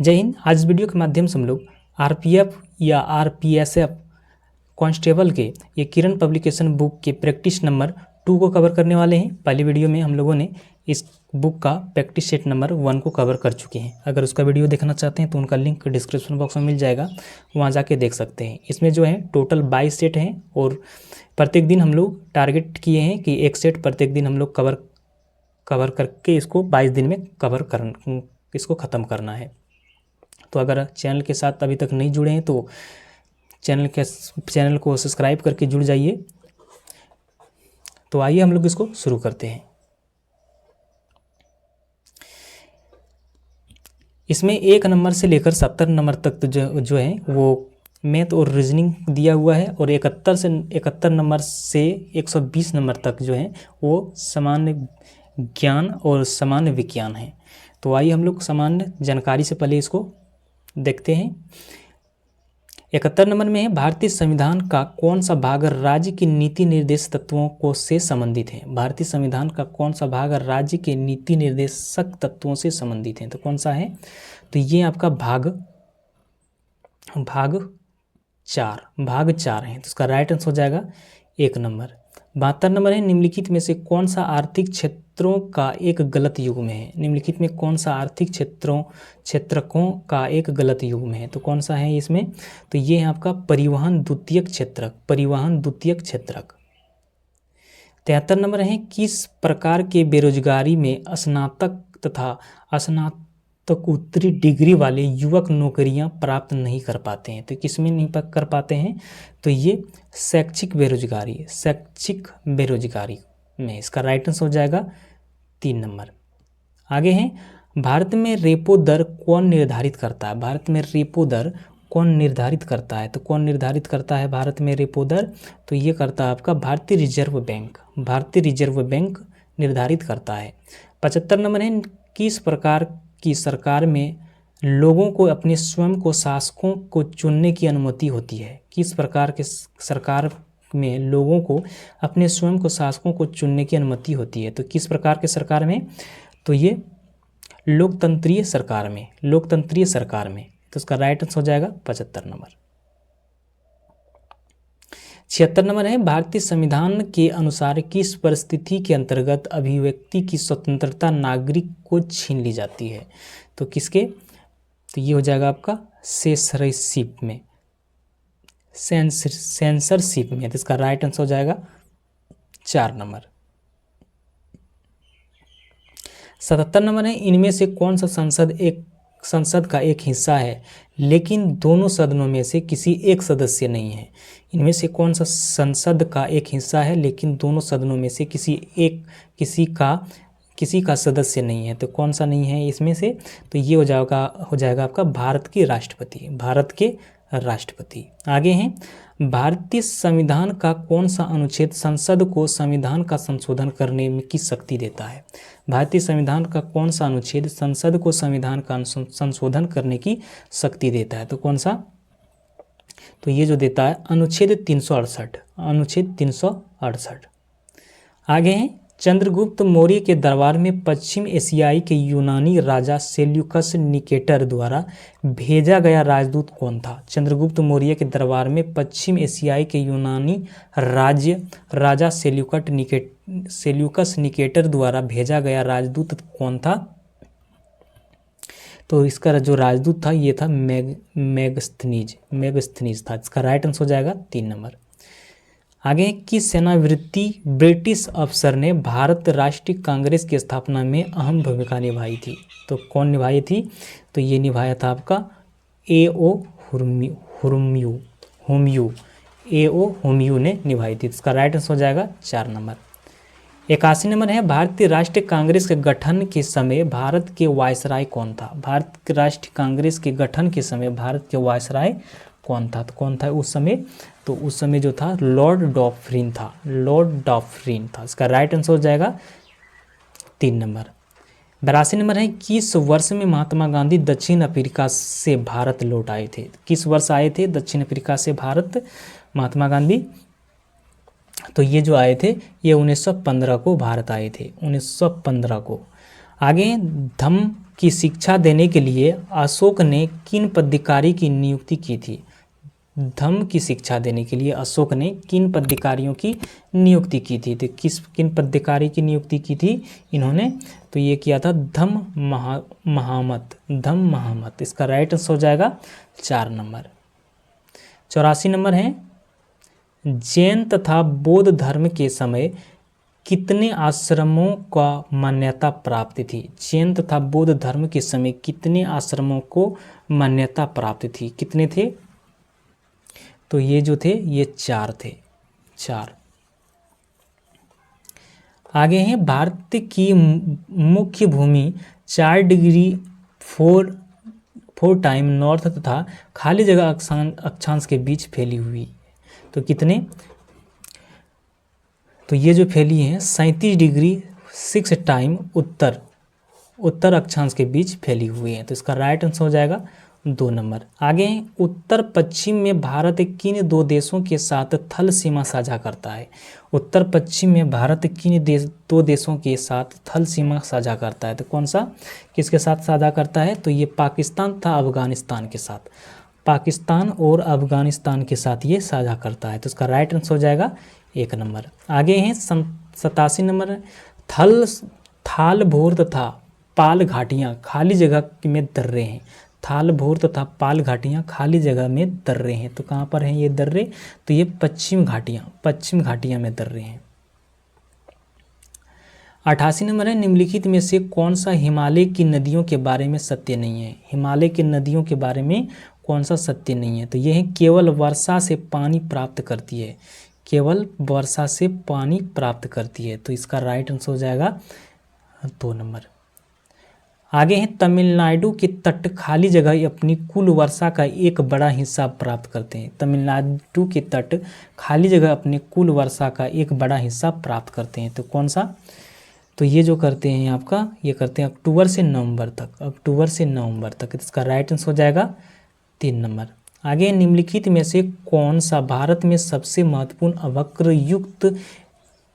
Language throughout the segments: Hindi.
जय हिंद। आज वीडियो के माध्यम से हम लोग आरपीएफ या आरपीएसएफ कांस्टेबल के ये किरण पब्लिकेशन बुक के प्रैक्टिस नंबर 2 को कवर करने वाले हैं। पहली वीडियो में हम लोगों ने इस बुक का प्रैक्टिस सेट नंबर 1 को कवर कर चुके हैं। अगर उसका वीडियो देखना चाहते हैं तो उनका लिंक डिस्क्रिप्शन बॉक्स में मिल जाएगा, वहाँ जाके देख सकते हैं। इसमें जो है टोटल 22 सेट हैं और प्रत्येक दिन हम लोग टारगेट किए हैं कि एक सेट प्रत्येक दिन हम लोग कवर करके इसको 22 दिन में इसको ख़त्म करना है। तो अगर चैनल के साथ अभी तक नहीं जुड़े हैं तो चैनल को सब्सक्राइब करके जुड़ जाइए। तो आइए हम लोग इसको शुरू करते हैं। इसमें 1 नंबर से लेकर 70 नंबर तक तो जो है वो मैथ और रीजनिंग दिया हुआ है, और 71 नंबर से 120 नंबर तक जो है वो सामान्य ज्ञान और सामान्य विज्ञान है। तो आइए हम लोग सामान्य जानकारी से पहले इसको देखते हैं। 71 नंबर में है, भारतीय संविधान का कौन सा भाग राज्य की नीति निर्देश तत्वों को से संबंधित है। भारतीय संविधान का कौन सा भाग राज्य के नीति निर्देशक तत्वों से संबंधित है, तो कौन सा है, तो ये आपका भाग 4 है। तो इसका राइट आंसर हो जाएगा 1 नंबर। 72 नंबर है, निम्नलिखित में से कौन सा आर्थिक क्षेत्रों का एक गलत युग्म है। निम्नलिखित में कौन सा आर्थिक क्षेत्रकों का एक गलत युग्म है, तो कौन सा है इसमें, तो ये है आपका परिवहन द्वितीयक क्षेत्रक। 73 नंबर है, किस प्रकार के बेरोजगारी में स्नातक तथा स्नातकोत्तरी डिग्री वाले युवक नौकरियां प्राप्त नहीं कर पाते हैं, तो किसमें नहीं कर पाते हैं, तो ये शैक्षिक बेरोजगारी में। इसका राइट आंसर हो जाएगा 3 नंबर। आगे हैं, भारत में रेपो दर कौन निर्धारित करता है। भारत में रेपो दर कौन निर्धारित करता है, तो कौन निर्धारित करता है भारत में रेपो दर, तो ये करता है आपका भारतीय रिजर्व बैंक निर्धारित करता है। 75 नंबर है, किस प्रकार की सरकार में लोगों को अपने स्वयं को शासकों को चुनने की अनुमति होती है। किस प्रकार के सरकार में लोगों को अपने स्वयं को शासकों को चुनने की अनुमति होती है, तो किस प्रकार के सरकार में, तो ये लोकतंत्रीय सरकार में। तो इसका राइट आंसर हो जाएगा 75 नंबर। 76 नंबर है, भारतीय संविधान के अनुसार किस परिस्थिति के अंतर्गत अभिव्यक्ति की स्वतंत्रता नागरिक को छीन ली जाती है, तो किसके, तो ये हो जाएगा आपका सेंसरशिप में। तो इसका राइट आंसर हो जाएगा 4 नंबर। 77 नंबर है, इनमें से कौन सा संसद का एक हिस्सा है लेकिन दोनों सदनों में से किसी एक सदस्य नहीं है। इनमें से कौन सा संसद का एक हिस्सा है लेकिन दोनों सदनों में से किसी का सदस्य नहीं है, तो कौन सा नहीं है इसमें से, तो ये हो जाएगा आपका भारत के राष्ट्रपति। आगे हैं, भारतीय संविधान का कौन सा अनुच्छेद संसद को संविधान का संशोधन करने की शक्ति देता है। भारतीय संविधान का कौन सा अनुच्छेद संसद को संविधान का संशोधन करने की शक्ति देता है, तो कौन सा, तो ये जो देता है अनुच्छेद 368। आगे हैं, चंद्रगुप्त मौर्य के दरबार में पश्चिम एशियाई के यूनानी राजा सेल्यूकस निकेटर द्वारा भेजा गया राजदूत कौन था। चंद्रगुप्त मौर्य के दरबार में पश्चिम एशियाई के यूनानी राजा सेल्यूकस निकेटर द्वारा भेजा गया राजदूत कौन था, तो इसका जो राजदूत था ये था मेगस्थनीज था। इसका राइट आंसर हो जाएगा 3 नंबर। आगे, किस सेनावृत्ति ब्रिटिश अफसर ने भारत राष्ट्रीय कांग्रेस की स्थापना में अहम भूमिका निभाई थी, तो कौन निभाई थी, तो ये निभाया था आपका A.O. होम्यू ने निभाई थी। इसका राइट आंसर हो जाएगा 4 नंबर। 81 नंबर है, भारतीय राष्ट्रीय कांग्रेस के गठन के समय भारत के वायसराय कौन था। भारत के राष्ट्रीय कांग्रेस के गठन के समय भारत के वायसराय कौन था, तो कौन था उस समय, तो उस समय जो था लॉर्ड डॉफ्रिन था। इसका राइट आंसर हो जाएगा 3 नंबर। 82 नंबर है, किस वर्ष में महात्मा गांधी दक्षिण अफ्रीका से भारत लौट आए थे। किस वर्ष आए थे दक्षिण अफ्रीका से भारत महात्मा गांधी, तो ये जो आए थे ये 1915 को भारत आए थे, 1915 को। आगे, धम्म की शिक्षा देने के लिए अशोक ने किन पदाधिकारी की नियुक्ति की थी? धम्म की शिक्षा देने के लिए अशोक ने किन पदाधिकारियों की नियुक्ति की थी? तो किन पदाधिकारी की नियुक्ति की थी इन्होंने? तो ये किया था धम्म महामत। इसका राइट आंसर हो जाएगा 4 नंबर। 84 नंबर है, जैन तथा बौद्ध धर्म के समय कितने आश्रमों का मान्यता प्राप्त थी? जैन तथा बौद्ध धर्म के समय कितने आश्रमों को मान्यता प्राप्त थी? कितने थे? तो ये जो थे ये 4 थे, 4। आगे है, भारत की मुख्य भूमि 4 डिग्री 4 टाइम नॉर्थ तथा खाली जगह अक्षांश के बीच फैली हुई। तो कितने? तो ये जो फैली है 37 डिग्री 6 टाइम उत्तर अक्षांश के बीच फैली हुई है। तो इसका राइट आंसर हो जाएगा 2 नंबर। आगे उत्तर पश्चिम में भारत किन 2 देशों के साथ थल सीमा साझा करता है? उत्तर पश्चिम में भारत किन 2 देशों के साथ थल सीमा साझा करता है? तो कौन सा, किसके साथ साझा करता है? तो ये पाकिस्तान तथा अफगानिस्तान के साथ, पाकिस्तान और अफगानिस्तान के साथ ये साझा करता है। तो इसका राइट आंसर हो जाएगा 1 नंबर। आगे हैं 87 नंबर, थाल भोर तथा पाल घाटियाँ खाली जगह में दर्रे हैं। थाल भोर तथा पाल घाटियाँ खाली जगह में दर्रे हैं। तो कहाँ पर हैं ये दर्रे? तो ये पश्चिम घाटियाँ में दर्रे हैं। 88 नंबर है, निम्नलिखित में से कौन सा हिमालय की नदियों के बारे में सत्य नहीं है? हिमालय की नदियों के बारे में कौन सा सत्य नहीं है? तो ये है केवल वर्षा से पानी प्राप्त करती है, केवल वर्षा से पानी प्राप्त करती है। तो इसका राइट आंसर हो जाएगा 2 नंबर। आगे है, तमिलनाडु के तट खाली जगह अपनी कुल वर्षा का एक बड़ा हिस्सा प्राप्त करते हैं। तमिलनाडु के तट खाली जगह अपनी कुल वर्षा का एक बड़ा हिस्सा प्राप्त करते हैं। तो कौन सा? तो ये जो करते हैं आपका, ये करते हैं अक्टूबर से नवंबर तक। इसका राइट आंसर हो जाएगा 3 नंबर। आगे, निम्नलिखित में से कौन सा भारत में सबसे महत्वपूर्ण अवक्र युक्त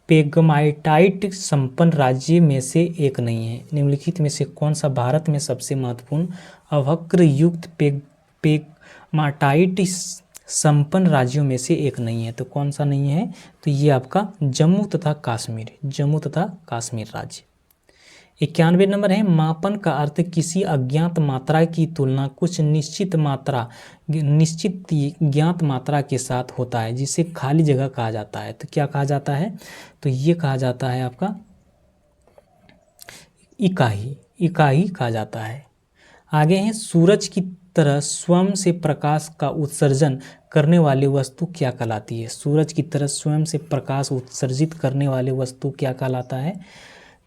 पेगमाइटाइट संपन्न राज्य में से एक नहीं है? निम्नलिखित में से कौन सा भारत में सबसे महत्वपूर्ण अवक्र युक्त पेगमाइटाइट संपन्न राज्यों में से एक नहीं है? तो कौन सा नहीं है? तो ये आपका जम्मू तथा कश्मीर राज्य। 91 नंबर है, मापन का अर्थ किसी अज्ञात मात्रा की तुलना कुछ निश्चित ज्ञात मात्रा के साथ होता है, जिसे खाली जगह कहा जाता है। तो क्या कहा जाता है? तो ये कहा जाता है आपका इकाई कहा जाता है। आगे है, सूरज की तरह स्वयं से प्रकाश का उत्सर्जन करने वाली वस्तु क्या कहलाती है? सूरज की तरह स्वयं से प्रकाश उत्सर्जित करने वाली वस्तु क्या कहलाता है?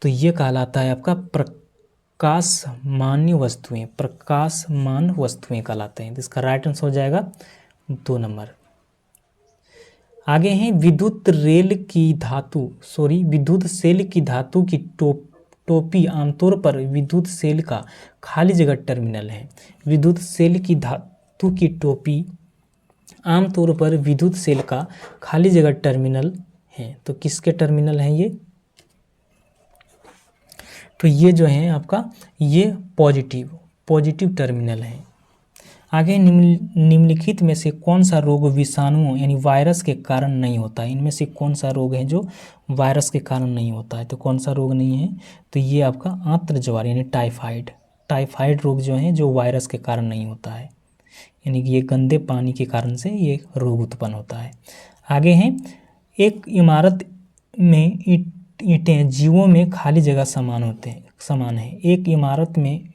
तो ये कहलाता है आपका प्रकाशमान वस्तुएं कहलाते हैं। तो इसका राइट आंसर हो जाएगा 2 नंबर। आगे हैं, विद्युत सेल की धातु की टोपी आमतौर पर विद्युत सेल का खाली जगह टर्मिनल है। विद्युत सेल की धातु की टोपी आमतौर पर विद्युत सेल का खाली जगह टर्मिनल है। तो किसके टर्मिनल हैं ये? तो ये जो है आपका ये पॉजिटिव टर्मिनल है। आगे, निम्नलिखित में से कौन सा रोग विषाणुओं यानी वायरस के कारण नहीं होता है? इनमें से कौन सा रोग है जो वायरस के कारण नहीं होता है? तो कौन सा रोग नहीं है? तो ये आपका आंत्रज्वर यानी टाइफाइड रोग जो है जो वायरस के कारण नहीं होता है, यानी कि ये गंदे पानी के कारण से ये रोग उत्पन्न होता है। आगे हैं, एक इमारत में ईंटें जीवों में खाली जगह समान है। एक इमारत में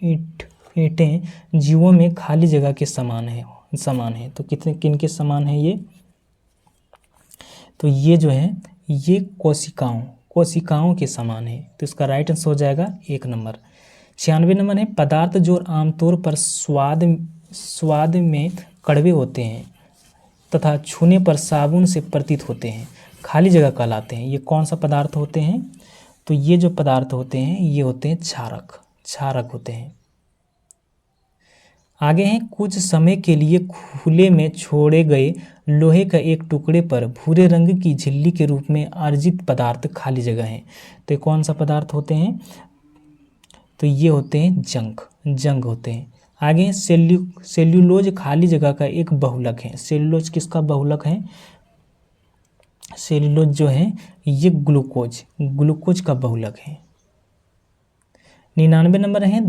ईंटें जीवों में खाली जगह के समान है। तो किनके समान है ये? तो ये जो है ये कोशिकाओं के समान है। तो इसका राइट आंसर हो जाएगा 1 नंबर। 96 नंबर है, पदार्थ जो आमतौर पर स्वाद में कड़वे होते हैं तथा छूने पर साबुन से प्रतीत होते हैं, खाली जगह कहलाते हैं। ये कौन सा पदार्थ होते हैं? तो ये जो पदार्थ होते हैं ये होते हैं क्षारक होते हैं। आगे हैं, कुछ समय के लिए खुले में छोड़े गए लोहे का एक टुकड़े पर भूरे रंग की झिल्ली के रूप में अर्जित पदार्थ खाली जगह है। तो कौन सा पदार्थ होते हैं? तो ये होते हैं जंग होते हैं। आगे हैं सेल्यूलोज खाली जगह का एक बहुलक है। सेल्यूलोज किसका बहुलक है? सेल्यूलोज जो है ये ग्लूकोज का बहुलक है। 99 नंबर है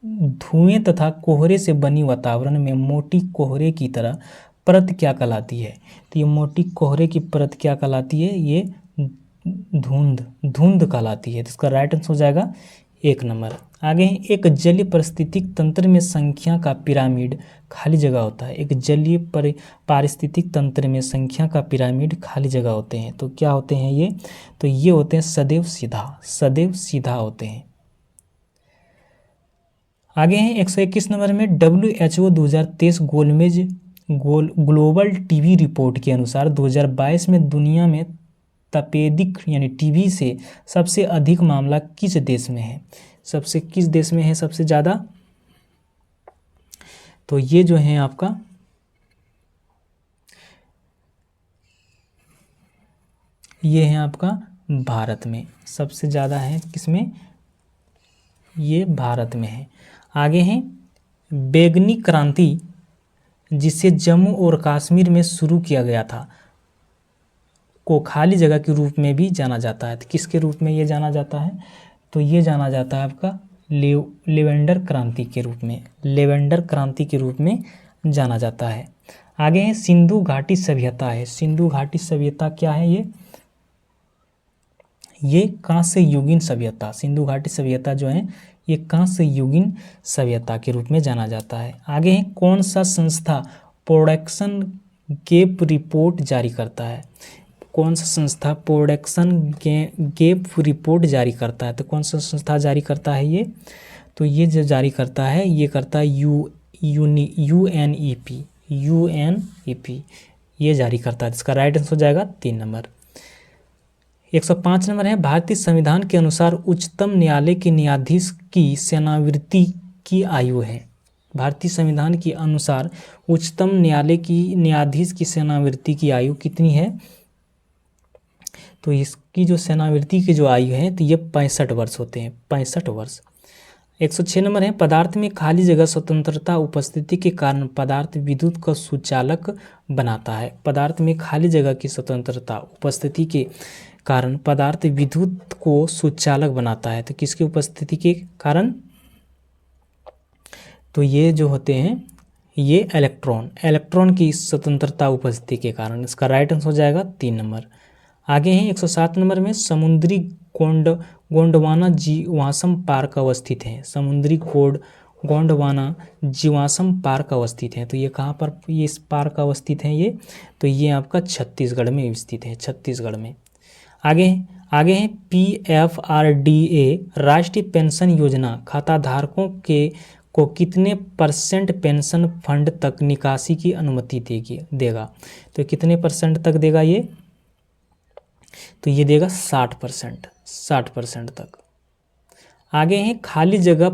धुएं तथा कोहरे से बनी वातावरण में मोटी कोहरे की तरह परत क्या कहलाती है? तो ये मोटी कोहरे की परत क्या कहलाती है? ये धुंध कहलाती है। तो इसका राइट आंसर हो जाएगा 1 नंबर। आगे है एक जलीय पारिस्थितिक तंत्र में संख्या का पिरामिड खाली जगह होता है। एक जलीय पारिस्थितिक तंत्र में संख्या का पिरामिड खाली जगह होते हैं। तो क्या होते हैं ये? तो ये होते हैं सदैव सीधा होते हैं। आगे हैं 121 नंबर में WHO 2023 ग्लोबल टीबी रिपोर्ट के अनुसार 2022 में दुनिया में तपेदिक यानी टीबी से सबसे अधिक मामला किस देश में है? किस देश में है सबसे ज़्यादा? तो ये जो है आपका ये है आपका भारत में सबसे ज़्यादा है। किसमें? ये भारत में है। आगे हैं बैगनी क्रांति जिसे जम्मू और कश्मीर में शुरू किया गया था को खाली जगह के रूप में भी जाना जाता है। तो किसके रूप में ये जाना जाता है? तो ये जाना जाता है आपका लेवेंडर क्रांति के रूप में। लेवेंडर क्रांति के रूप में जाना जाता है। आगे है सिंधु घाटी सभ्यता है। सिंधु घाटी सभ्यता क्या है? ये कांस्य युगीन सभ्यता। सिंधु घाटी सभ्यता जो है ये कांस्य युगीन सभ्यता के रूप में जाना जाता है। आगे है कौन सा संस्था प्रोडक्शन गैप रिपोर्ट जारी करता है? कौन सा संस्था प्रोडक्शन गैप रिपोर्ट जारी करता है? तो कौन सा संस्था जारी करता है ये? तो ये जो जारी करता है ये करता है यूएनईपी ये जारी करता है। इसका राइट आंसर हो जाएगा 3 नंबर। 105 नंबर है भारतीय संविधान के अनुसार उच्चतम न्यायालय के न्यायाधीश की सेवानिवृत्ति की आयु है। भारतीय संविधान के अनुसार उच्चतम न्यायालय की न्यायाधीश की सेवानिवृत्ति की आयु कितनी है? तो इसकी जो सेवानिवृत्ति की जो आयु है तो ये 65 वर्ष होते हैं। 65 वर्ष। 106 नंबर है पदार्थ में खाली जगह स्वतंत्रता उपस्थिति के कारण पदार्थ विद्युत का सुचालक बनाता है। पदार्थ में खाली जगह की स्वतंत्रता उपस्थिति के कारण पदार्थ विद्युत को सुचालक बनाता है। तो किसकी उपस्थिति के कारण? तो ये जो होते हैं ये इलेक्ट्रॉन की स्वतंत्रता उपस्थिति के कारण। इसका राइट आंसर हो जाएगा 3 नंबर। आगे हैं 107 नंबर में समुद्री गोंडवाना जीवाश्म पार्क अवस्थित है। समुद्री गोंडवाना जीवाश्म पार्क अवस्थित है। तो ये कहाँ पर ये इस पार्क अवस्थित है ये? तो ये आपका छत्तीसगढ़ में स्थित है। छत्तीसगढ़ में। आगे हैं PFRDA राष्ट्रीय पेंशन योजना खाताधारकों को कितने % पेंशन फंड तक निकासी की अनुमति देगा? तो कितने % तक देगा ये? तो ये देगा 60% तक। आगे हैं खाली जगह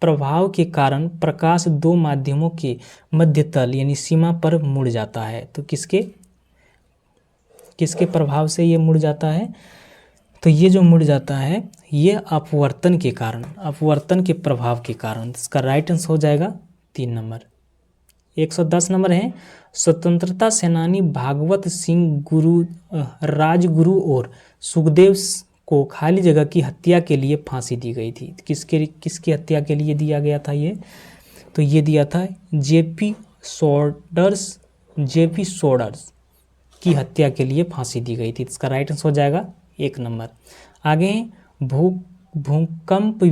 प्रभाव के कारण प्रकाश 2 माध्यमों के मध्य तल यानी सीमा पर मुड़ जाता है। तो किसके प्रभाव से ये मुड़ जाता है? तो ये जो मुड़ जाता है ये अपवर्तन के कारण, अपवर्तन के प्रभाव के कारण। इसका राइट आंसर हो जाएगा 3 नंबर। 110 नंबर है स्वतंत्रता सेनानी भागवत सिंह राजगुरु और सुखदेव को खाली जगह की हत्या के लिए फांसी दी गई थी। किसकी हत्या के लिए दिया गया था ये? तो ये दिया था जेपी सोडर्स की हत्या के लिए फांसी दी गई थी। इसका राइट आंसर हो जाएगा 1 नंबर। आगे भूकंप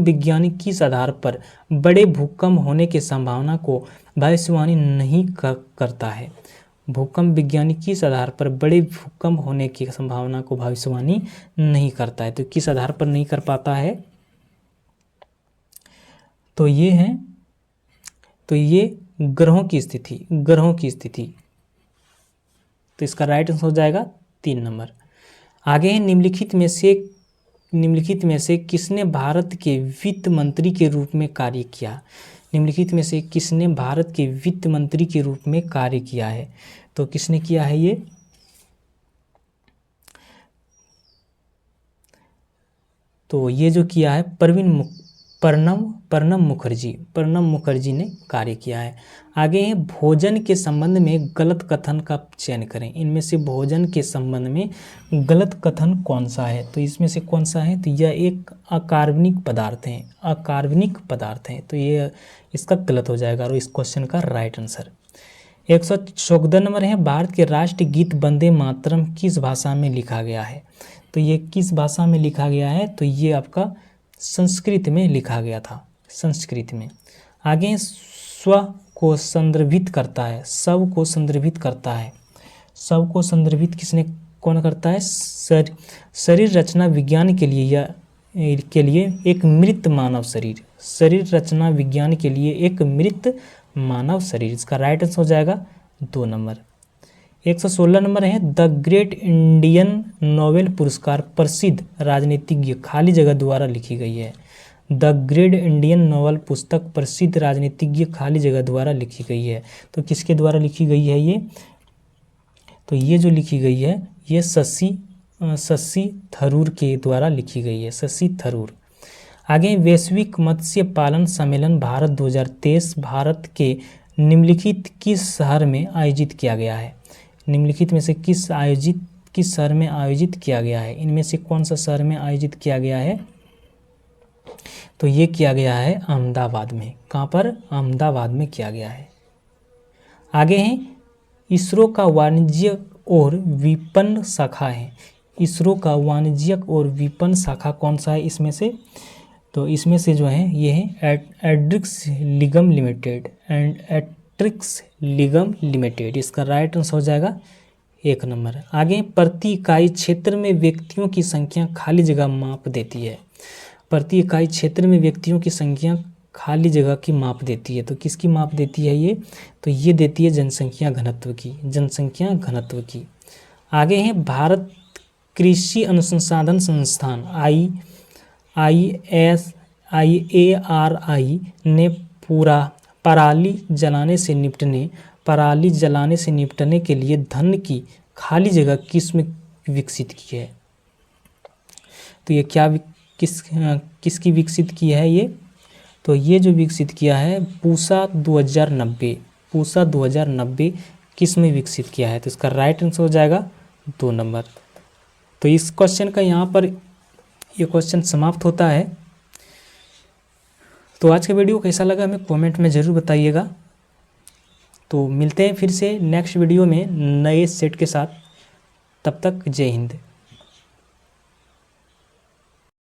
विज्ञानी किस आधार पर बड़े भूकंप होने की संभावना को भविष्यवाणी नहीं करता है? भूकंप विज्ञानी किस आधार पर बड़े भूकंप होने की संभावना को भविष्यवाणी नहीं करता है? तो किस आधार पर नहीं कर पाता है? तो ये है ग्रहों की स्थिति। तो इसका राइट आंसर हो जाएगा 3 नंबर। आगे है निम्नलिखित में से किसने भारत के वित्त मंत्री के रूप में कार्य किया? निम्नलिखित में से किसने भारत के वित्त मंत्री के रूप में कार्य किया है? तो किसने किया है ये? तो ये जो किया है प्रणब मुखर्जी ने कार्य किया है। आगे है भोजन के संबंध में गलत कथन का चयन करें। इनमें से भोजन के संबंध में गलत कथन कौन सा है? तो इसमें से कौन सा है? तो यह एक अकार्बनिक पदार्थ है, तो ये इसका गलत हो जाएगा और इस क्वेश्चन का राइट आंसर। 114 नंबर है, भारत के राष्ट्रीय गीत वंदे मातरम किस भाषा में लिखा गया है? तो ये किस भाषा में लिखा गया है? तो ये आपका संस्कृत में लिखा गया था, संस्कृत में। आगे स्व को संदर्भित करता है, शव को संदर्भित करता है। शव को संदर्भित कौन करता है? शरीर रचना विज्ञान के लिए एक मृत मानव शरीर। शरीर रचना विज्ञान के लिए एक मृत मानव शरीर। इसका राइट आंसर हो जाएगा 2 नंबर। 116 नंबर है, द ग्रेट इंडियन नोबेल पुरस्कार प्रसिद्ध राजनीतिज्ञ खाली जगह द्वारा लिखी गई है। द ग्रेट इंडियन नोबेल पुस्तक प्रसिद्ध राजनीतिज्ञ खाली जगह द्वारा लिखी गई है। तो किसके द्वारा लिखी गई है ये? तो ये जो लिखी गई है ये शशि थरूर के द्वारा लिखी गई है, शशि थरूर। आगे वैश्विक मत्स्य पालन सम्मेलन भारत 2023 भारत के निम्नलिखित किस शहर में आयोजित किया गया है? निम्नलिखित में से किस शहर में आयोजित किया गया है? इनमें से कौन सा शहर में आयोजित किया गया है? तो ये किया गया है अहमदाबाद में। कहाँ पर? अहमदाबाद में किया गया है। आगे है इसरो का वाणिज्यिक और विपणन शाखा है। इसरो का वाणिज्यिक और विपणन शाखा कौन सा है इसमें से? तो इसमें से जो है ये है एट्रिक्स लिगम लिमिटेड। इसका राइट आंसर हो जाएगा 1 नंबर। आगे प्रति इकाई क्षेत्र में व्यक्तियों की संख्या खाली जगह माप देती है। प्रति इकाई क्षेत्र में व्यक्तियों की संख्या खाली जगह की माप देती है। तो किसकी माप देती है ये? तो ये देती है जनसंख्या घनत्व की। आगे है भारत कृषि अनुसंधान संस्थान IARI ने पराली जलाने से निपटने के लिए धन की खाली जगह किसमें विकसित की है? तो ये किसकी विकसित की है ये? तो ये जो विकसित किया है पूसा 2090 किस में विकसित किया है? तो इसका राइट आंसर हो जाएगा 2 नंबर। तो इस क्वेश्चन का यहाँ पर ये क्वेश्चन समाप्त होता है। तो आज का वीडियो कैसा लगा हमें कमेंट में ज़रूर बताइएगा। तो मिलते हैं फिर से नेक्स्ट वीडियो में नए सेट के साथ। तब तक जय हिंद।